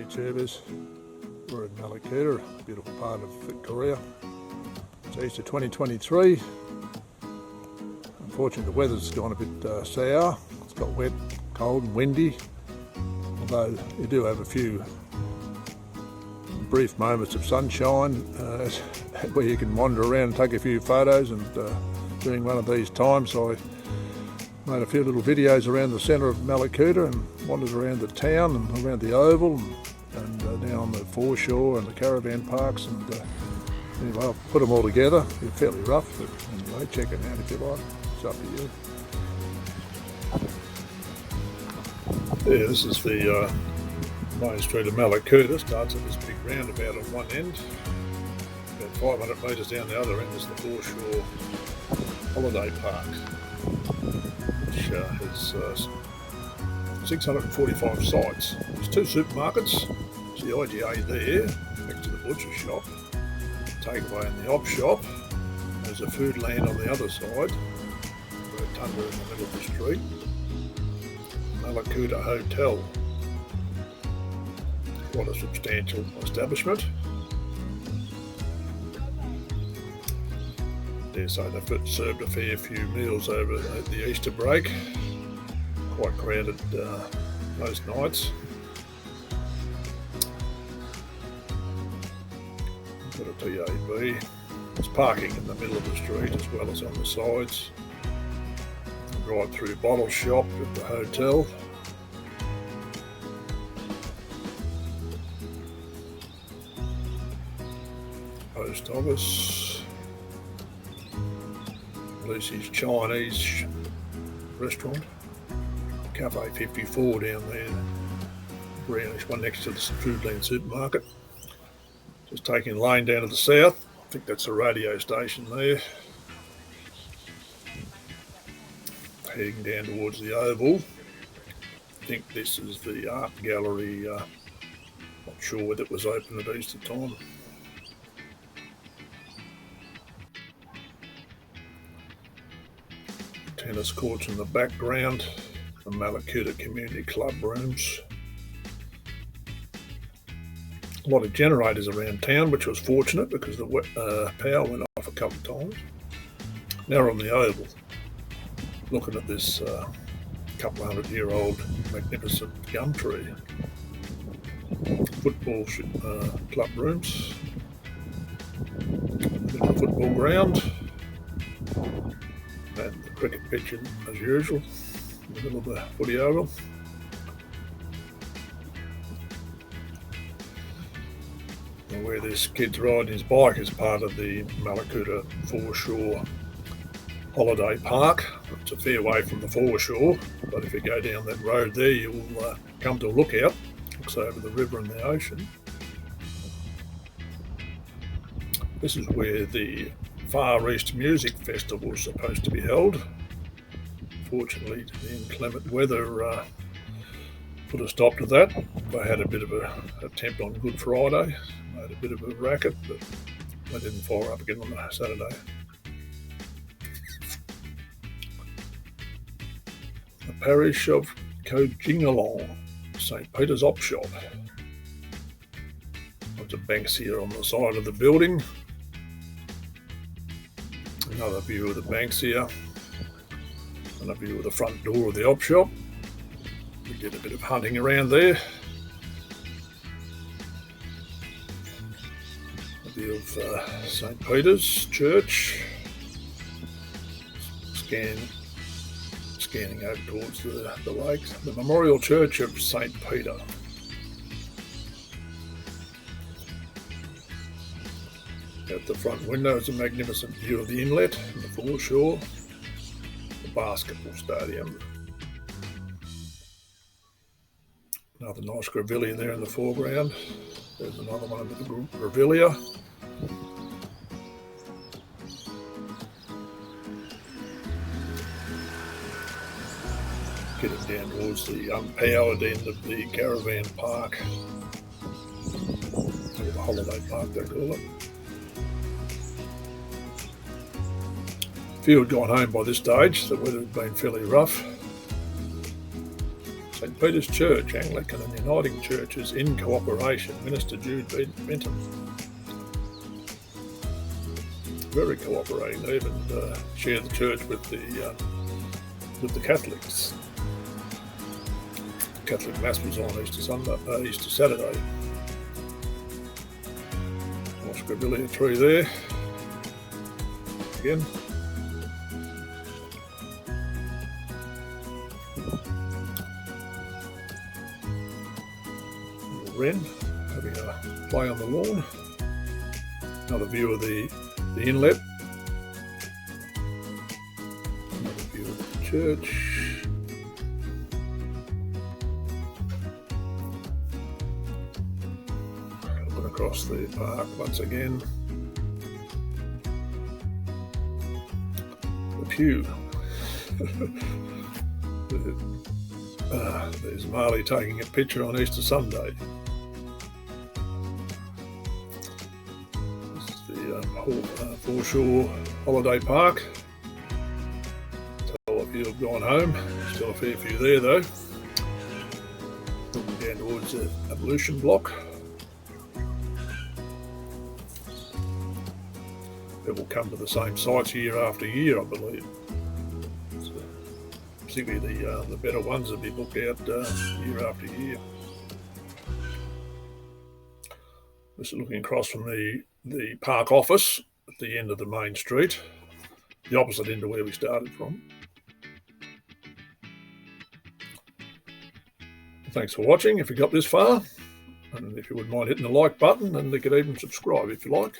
YouTubers. We're in Mallacoota, a beautiful part of Victoria. It's Easter 2023. Unfortunately the weather's gone a bit sour. It's got wet, cold and windy, although you do have a few brief moments of sunshine where you can wander around and take a few photos, and during one of these times I made a few little videos around the centre of Mallacoota and wandered around the town and around the Oval and down the foreshore and the caravan parks, and anyway I'll put them all together. They're fairly rough, but anyway check it out if you like, it's up to you. Yeah, this is the main street of Mallacoota. Starts at this big roundabout on one end. About 500 metres down the other end is the Foreshore Holiday Park, which has 645 sites. There's two supermarkets. There's the IGA there, next to the butcher shop. Takeaway in the op shop. There's a food land on the other side, right under in the middle of the street. Mallacoota Hotel. Quite a substantial establishment. Dare say they've served a fair few meals over the Easter break. Quite crowded most nights. Got a TAB. There's parking in the middle of the street as well as on the sides. Drive-through bottle shop at the hotel. Post office. Lucy's Chinese restaurant. Cafe 54 down there. Brownish one next to the Foodland supermarket. Just taking lane down to the south. I think that's a radio station there. Heading down towards the Oval. I think this is the art gallery. Not sure whether it was open at Easter time. Tennis courts in the background. The Mallacoota Community Club rooms. A lot of generators around town, which was fortunate because the power went off a couple of times. Now we're on the Oval, looking at this couple of 100-year-old magnificent gum tree. Football club rooms. Little football ground. And the cricket pitch as usual, in the middle of the footy oval. And where this kid's riding his bike is part of the Mallacoota Foreshore Holiday Park. It's a fair way from the foreshore, but if you go down that road there, you'll come to a lookout. Looks over the river and the ocean. This is where the Far East Music Festival was supposed to be held. Fortunately, the inclement weather put a stop to that. They had a bit of an attempt on Good Friday, made a bit of a racket, but they didn't fire up again on the Saturday. The Parish of Kojingalong, St. Peter's Op Shop. There's a Banksia on the side of the building. Another view of the Banksia. And a view of the front door of the op shop. We did a bit of hunting around there. A view of St. Peter's Church. Scanning over towards the lake. The Memorial Church of St. Peter. At the front window is a magnificent view of the inlet and the foreshore. The basketball stadium. Another nice grevillea there in the foreground. There's another one with the grevillea. Getting down towards the unpowered end of the caravan park. Or the holiday park they call it. Few had gone home by this stage. The weather had been fairly rough. St Peter's Church, Anglican and Uniting Churches in Cooperation, Minister Jude Bentham. Very cooperating. They even share the church with the Catholics. Catholic Mass was on Easter Saturday. Scribilia tree there. Again. Little wren having a play on the lawn. Another view of the inlet. Another view of the church. Across the park once again. The pew. There's Mallie taking a picture on Easter Sunday. This is the Foreshore Holiday Park. So a few have gone home. Still a fair few there though. Looking down towards the ablution block. People come to the same sites year after year, I believe. So, particularly the better ones that be booked out year after year. This is looking across from the park office at the end of the main street, the opposite end of where we started from. Thanks for watching if you got this far, and if you wouldn't mind hitting the like button, and you could even subscribe if you like.